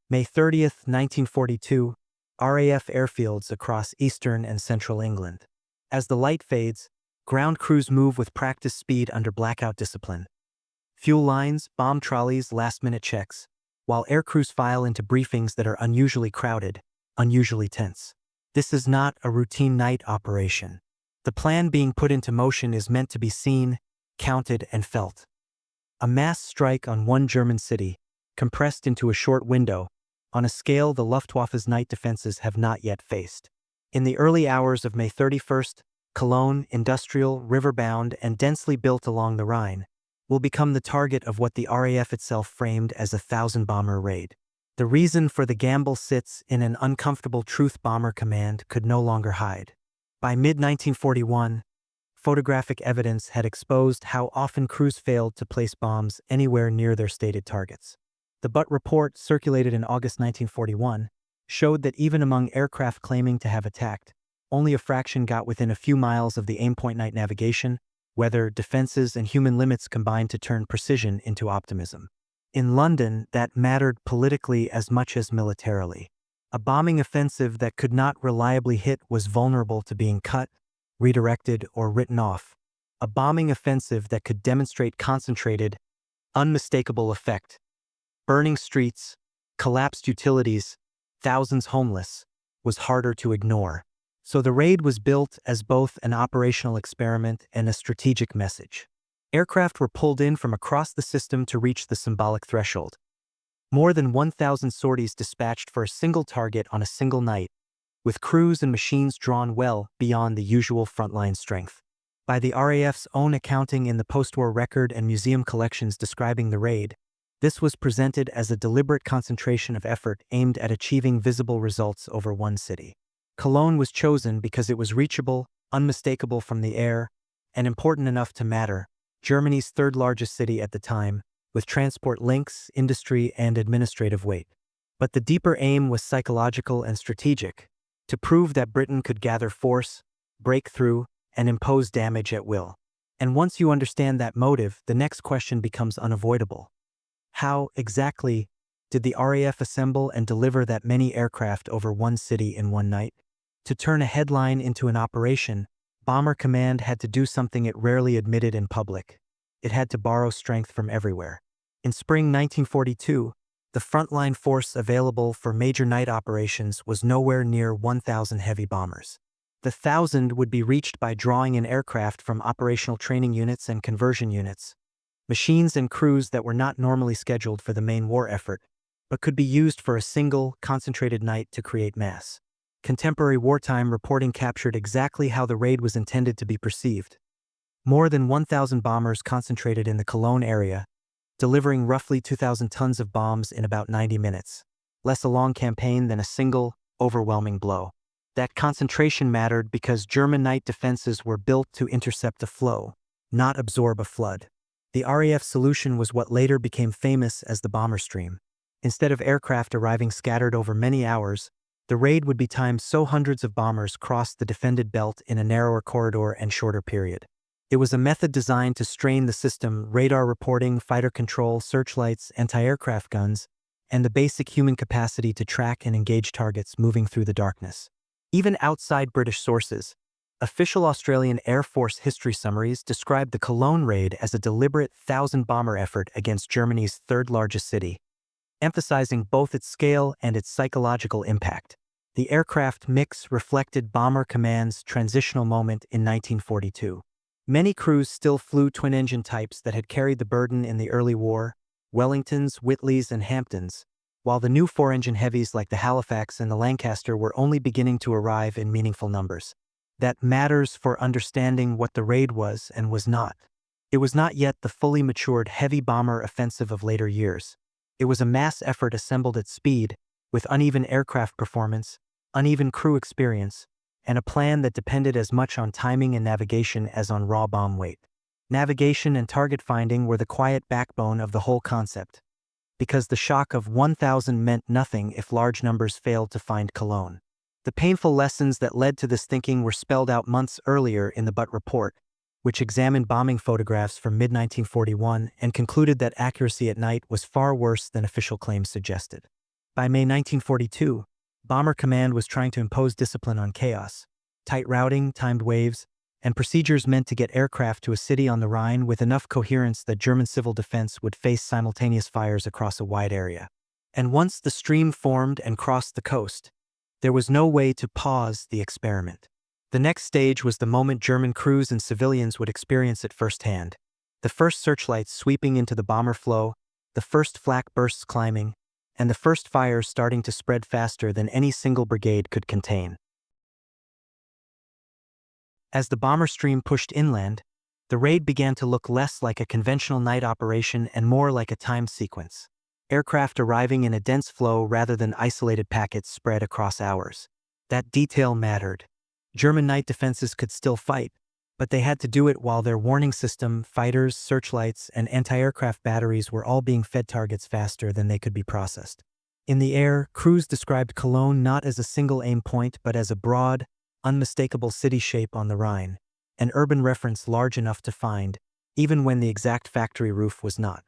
May 30th, 1942, RAF airfields across eastern and central England. As the light fades, ground crews move with practice speed under blackout discipline. Fuel lines, bomb trolleys, last-minute checks, while air crews file into briefings that are unusually crowded, unusually tense. This is not a routine night operation. The plan being put into motion is meant to be seen, counted, and felt. A mass strike on one German city, compressed into a short window, on a scale the Luftwaffe's night defenses have not yet faced. In the early hours of May 31st, Cologne, industrial, river-bound, and densely built along the Rhine, will become the target of what the RAF itself framed as a 1,000-bomber raid. The reason for the gamble sits in an uncomfortable truth bomber command could no longer hide. By mid-1941, photographic evidence had exposed how often crews failed to place bombs anywhere near their stated targets. The Butt report, circulated in August 1941, showed that even among aircraft claiming to have attacked, only a fraction got within a few miles of the aim-point night navigation, weather, defenses, and human limits combined to turn precision into optimism. In London, that mattered politically as much as militarily. A bombing offensive that could not reliably hit was vulnerable to being cut, redirected, or written off. A bombing offensive that could demonstrate concentrated, unmistakable effect. Burning streets, collapsed utilities, thousands homeless, was harder to ignore. So the raid was built as both an operational experiment and a strategic message. Aircraft were pulled in from across the system to reach the symbolic threshold. More than 1,000 sorties dispatched for a single target on a single night, with crews and machines drawn well beyond the usual frontline strength. By the RAF's own accounting in the post-war record and museum collections describing the raid, this was presented as a deliberate concentration of effort aimed at achieving visible results over one city. Cologne was chosen because it was reachable, unmistakable from the air, and important enough to matter, Germany's third-largest city at the time, with transport links, industry, and administrative weight. But the deeper aim was psychological and strategic, to prove that Britain could gather force, break through, and impose damage at will. And once you understand that motive, the next question becomes unavoidable. How, exactly, did the RAF assemble and deliver that many aircraft over one city in one night? To turn a headline into an operation, Bomber Command had to do something it rarely admitted in public. It had to borrow strength from everywhere. In spring 1942, the frontline force available for major night operations was nowhere near 1,000 heavy bombers. The 1,000 would be reached by drawing in aircraft from operational training units and conversion units, machines and crews that were not normally scheduled for the main war effort, but could be used for a single, concentrated night to create mass. Contemporary wartime reporting captured exactly how the raid was intended to be perceived. More than 1,000 bombers concentrated in the Cologne area, delivering roughly 2,000 tons of bombs in about 90 minutes. Less a long campaign than a single, overwhelming blow. That concentration mattered because German night defenses were built to intercept a flow, not absorb a flood. The RAF solution was what later became famous as the bomber stream. Instead of aircraft arriving scattered over many hours, the raid would be timed so hundreds of bombers crossed the defended belt in a narrower corridor and shorter period. It was a method designed to strain the system, radar reporting, fighter control, searchlights, anti-aircraft guns, and the basic human capacity to track and engage targets moving through the darkness. Even outside British sources, official Australian Air Force history summaries described the Cologne raid as a deliberate 1,000-bomber effort against Germany's third-largest city, emphasizing both its scale and its psychological impact. The aircraft mix reflected Bomber Command's transitional moment in 1942. Many crews still flew twin-engine types that had carried the burden in the early war, Wellingtons, Whitleys, and Hamptons, while the new four-engine heavies like the Halifax and the Lancaster were only beginning to arrive in meaningful numbers. That matters for understanding what the raid was and was not. It was not yet the fully matured heavy bomber offensive of later years. It was a mass effort assembled at speed, with uneven aircraft performance, uneven crew experience, and a plan that depended as much on timing and navigation as on raw bomb weight. Navigation and target finding were the quiet backbone of the whole concept, because the shock of 1,000 meant nothing if large numbers failed to find Cologne. The painful lessons that led to this thinking were spelled out months earlier in the Butt report, which examined bombing photographs from mid-1941 and concluded that accuracy at night was far worse than official claims suggested. By May 1942, Bomber Command was trying to impose discipline on chaos. Tight routing, timed waves, and procedures meant to get aircraft to a city on the Rhine with enough coherence that German civil defense would face simultaneous fires across a wide area. And once the stream formed and crossed the coast, there was no way to pause the experiment. The next stage was the moment German crews and civilians would experience it firsthand. The first searchlights sweeping into the bomber flow, the first flak bursts climbing, and the first fires starting to spread faster than any single brigade could contain. As the bomber stream pushed inland, the raid began to look less like a conventional night operation and more like a timed sequence. Aircraft arriving in a dense flow rather than isolated packets spread across hours. That detail mattered. German night defenses could still fight, but they had to do it while their warning system, fighters, searchlights, and anti-aircraft batteries were all being fed targets faster than they could be processed. In the air, crews described Cologne not as a single aim point but as a broad, unmistakable city shape on the Rhine, an urban reference large enough to find, even when the exact factory roof was not.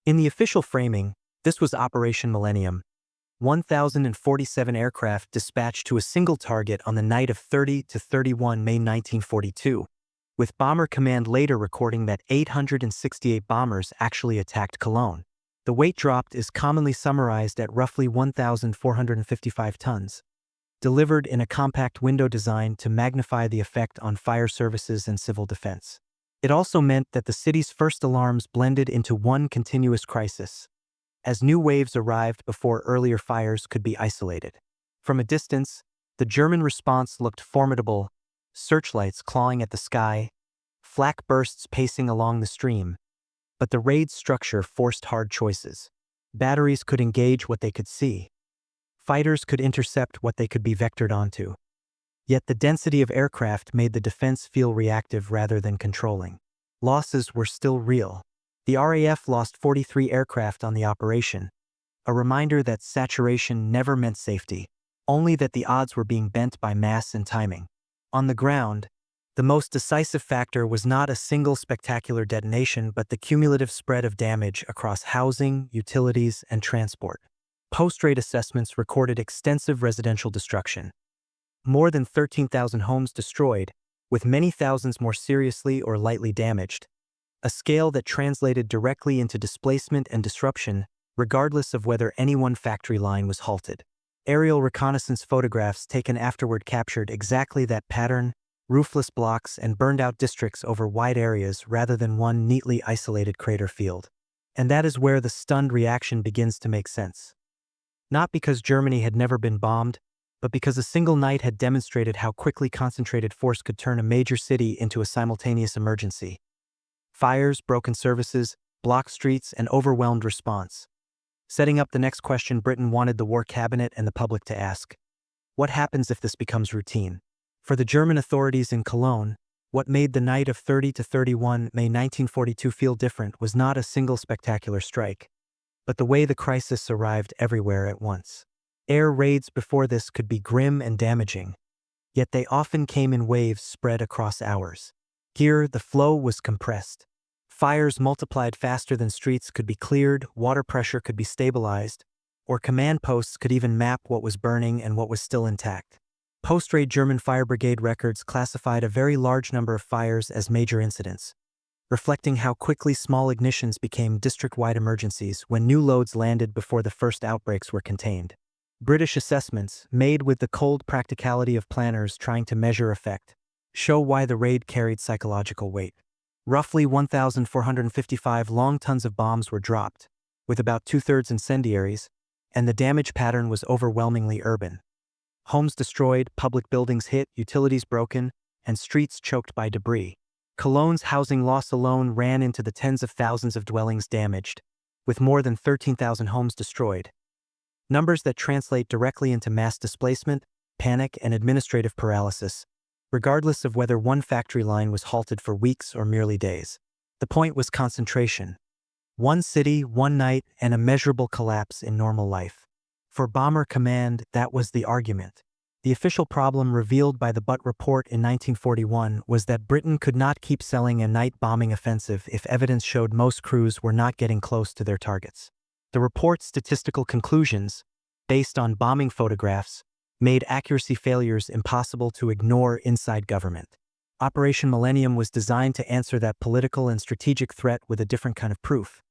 In the official framing, this was Operation Millennium, 1,047 aircraft dispatched to a single target on the night of 30 to 31 May 1942, with Bomber Command later recording that 868 bombers actually attacked Cologne. The weight dropped is commonly summarized at roughly 1,455 tons, delivered in a compact window design to magnify the effect on fire services and civil defense. It also meant that the city's first alarms blended into one continuous crisis, as new waves arrived before earlier fires could be isolated. From a distance, the German response looked formidable, searchlights clawing at the sky, flak bursts pacing along the stream. But the raid's structure forced hard choices. Batteries could engage what they could see. Fighters could intercept what they could be vectored onto. Yet the density of aircraft made the defense feel reactive rather than controlling. Losses were still real. The RAF lost 43 aircraft on the operation, a reminder that saturation never meant safety, only that the odds were being bent by mass and timing. On the ground, the most decisive factor was not a single spectacular detonation but the cumulative spread of damage across housing, utilities, and transport. Post-raid assessments recorded extensive residential destruction. More than 13,000 homes destroyed, with many thousands more seriously or lightly damaged, a scale that translated directly into displacement and disruption, regardless of whether any one factory line was halted. Aerial reconnaissance photographs taken afterward captured exactly that pattern: roofless blocks and burned-out districts over wide areas rather than one neatly isolated crater field. And that is where the stunned reaction begins to make sense. Not because Germany had never been bombed, but because a single night had demonstrated how quickly concentrated force could turn a major city into a simultaneous emergency. Fires, broken services, blocked streets, and overwhelmed response. Setting up the next question Britain wanted the War Cabinet and the public to ask: what happens if this becomes routine? For the German authorities in Cologne, what made the night of 30 to 31 May 1942 feel different was not a single spectacular strike, but the way the crisis arrived everywhere at once. Air raids before this could be grim and damaging, yet they often came in waves spread across hours. Here, the flow was compressed. Fires multiplied faster than streets could be cleared, water pressure could be stabilized, or command posts could even map what was burning and what was still intact. Post-raid German fire brigade records classified a very large number of fires as major incidents, reflecting how quickly small ignitions became district-wide emergencies when new loads landed before the first outbreaks were contained. British assessments, made with the cold practicality of planners trying to measure effect, show why the raid carried psychological weight. Roughly 1,455 long tons of bombs were dropped, with about two-thirds incendiaries, and the damage pattern was overwhelmingly urban. Homes destroyed, public buildings hit, utilities broken, and streets choked by debris. Cologne's housing loss alone ran into the tens of thousands of dwellings damaged, with more than 13,000 homes destroyed. Numbers that translate directly into mass displacement, panic, and administrative paralysis, regardless of whether one factory line was halted for weeks or merely days. The point was concentration. One city, one night, and a measurable collapse in normal life. For Bomber Command, that was the argument. The official problem revealed by the Butt Report in 1941 was that Britain could not keep selling a night bombing offensive if evidence showed most crews were not getting close to their targets. The report's statistical conclusions, based on bombing photographs, made accuracy failures impossible to ignore inside government. Operation Millennium was designed to answer that political and strategic threat with a different kind of proof.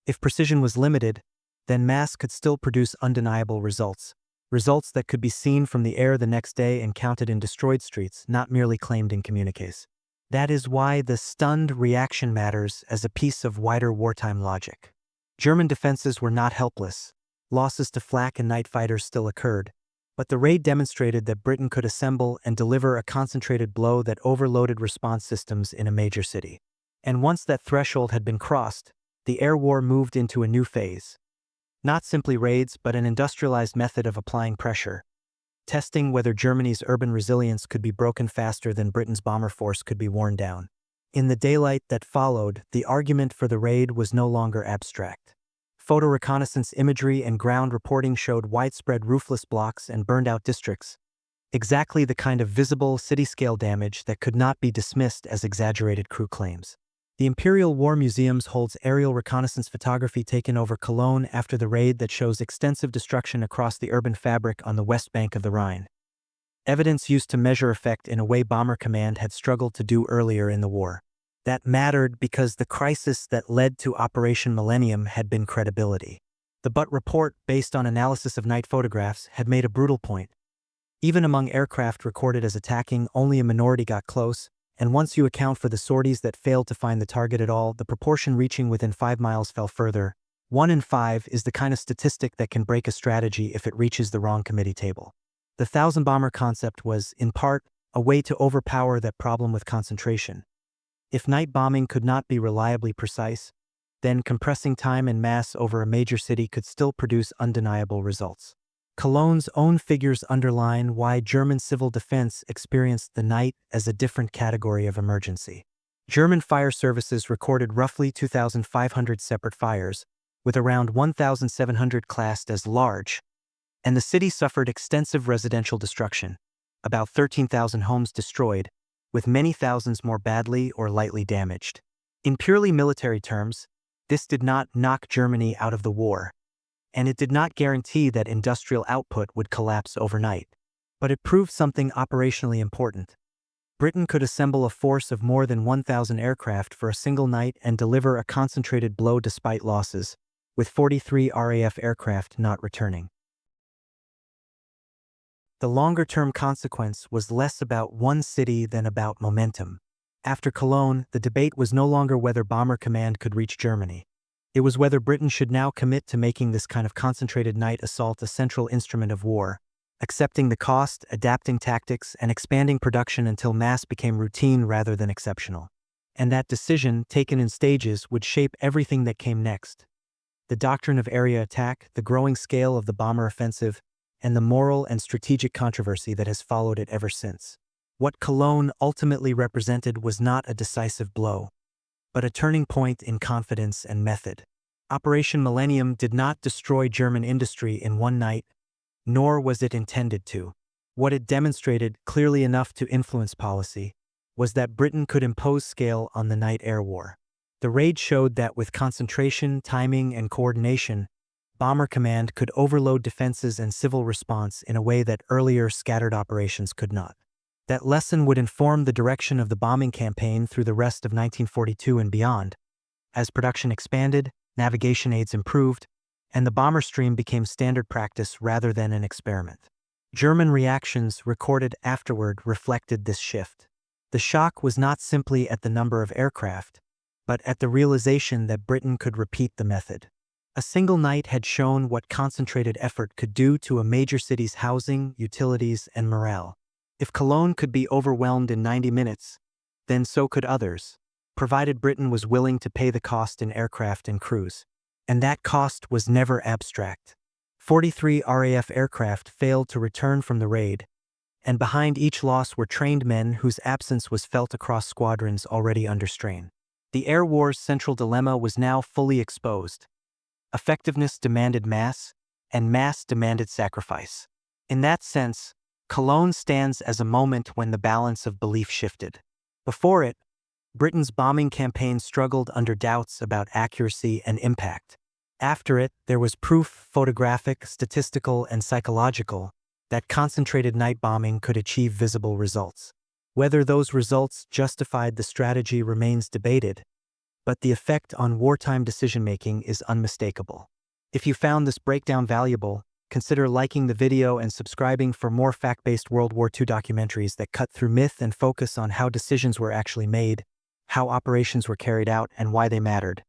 If precision was limited, then mass could still produce undeniable results. Results that could be seen from the air the next day and counted in destroyed streets, not merely claimed in communiques. That is why the stunned reaction matters as a piece of wider wartime logic. German defenses were not helpless. Losses to flak and night fighters still occurred, but the raid demonstrated that Britain could assemble and deliver a concentrated blow that overloaded response systems in a major city. And once that threshold had been crossed, the air war moved into a new phase. Not simply raids, but an industrialized method of applying pressure, testing whether Germany's urban resilience could be broken faster than Britain's bomber force could be worn down. In the daylight that followed, the argument for the raid was no longer abstract. Photo reconnaissance imagery and ground reporting showed widespread roofless blocks and burned-out districts, exactly the kind of visible, city-scale damage that could not be dismissed as exaggerated crew claims. The Imperial War Museums holds aerial reconnaissance photography taken over Cologne after the raid that shows extensive destruction across the urban fabric on the west bank of the Rhine. Evidence used to measure effect in a way Bomber Command had struggled to do earlier in the war. That mattered because the crisis that led to Operation Millennium had been credibility. The Butt report, based on analysis of night photographs, had made a brutal point. Even among aircraft recorded as attacking, only a minority got close, and once you account for the sorties that failed to find the target at all, the proportion reaching within 5 miles fell further. 1 in 5 is the kind of statistic that can break a strategy if it reaches the wrong committee table. The 1,000-bomber concept was, in part, a way to overpower that problem with concentration. If night bombing could not be reliably precise, then compressing time and mass over a major city could still produce undeniable results. Cologne's own figures underline why German civil defense experienced the night as a different category of emergency. German fire services recorded roughly 2,500 separate fires, with around 1,700 classed as large, and the city suffered extensive residential destruction, about 13,000 homes destroyed, with many thousands more badly or lightly damaged. In purely military terms, this did not knock Germany out of the war, and it did not guarantee that industrial output would collapse overnight. But it proved something operationally important. Britain could assemble a force of more than 1,000 aircraft for a single night and deliver a concentrated blow despite losses, with 43 RAF aircraft not returning. The longer-term consequence was less about one city than about momentum. After Cologne, the debate was no longer whether Bomber Command could reach Germany. It was whether Britain should now commit to making this kind of concentrated night assault a central instrument of war, accepting the cost, adapting tactics, and expanding production until mass became routine rather than exceptional. And that decision, taken in stages, would shape everything that came next. The doctrine of area attack, the growing scale of the bomber offensive, and the moral and strategic controversy that has followed it ever since. What Cologne ultimately represented was not a decisive blow, but a turning point in confidence and method. Operation Millennium did not destroy German industry in one night, nor was it intended to. What it demonstrated, clearly enough to influence policy, was that Britain could impose scale on the night air war. The raid showed that with concentration, timing, and coordination, Bomber Command could overload defenses and civil response in a way that earlier scattered operations could not. That lesson would inform the direction of the bombing campaign through the rest of 1942 and beyond. As production expanded, navigation aids improved, and the bomber stream became standard practice rather than an experiment. German reactions recorded afterward reflected this shift. The shock was not simply at the number of aircraft, but at the realization that Britain could repeat the method. A single night had shown what concentrated effort could do to a major city's housing, utilities, and morale. If Cologne could be overwhelmed in 90 minutes, then so could others, provided Britain was willing to pay the cost in aircraft and crews. And that cost was never abstract. 43 RAF aircraft failed to return from the raid, and behind each loss were trained men whose absence was felt across squadrons already under strain. The air war's central dilemma was now fully exposed. Effectiveness demanded mass, and mass demanded sacrifice. In that sense, Cologne stands as a moment when the balance of belief shifted. Before it, Britain's bombing campaign struggled under doubts about accuracy and impact. After it, there was proof photographic, statistical, and psychological, that concentrated night bombing could achieve visible results. Whether those results justified the strategy remains debated, but the effect on wartime decision-making is unmistakable. If you found this breakdown valuable, consider liking the video and subscribing for more fact-based World War II documentaries that cut through myth and focus on how decisions were actually made, how operations were carried out, and why they mattered.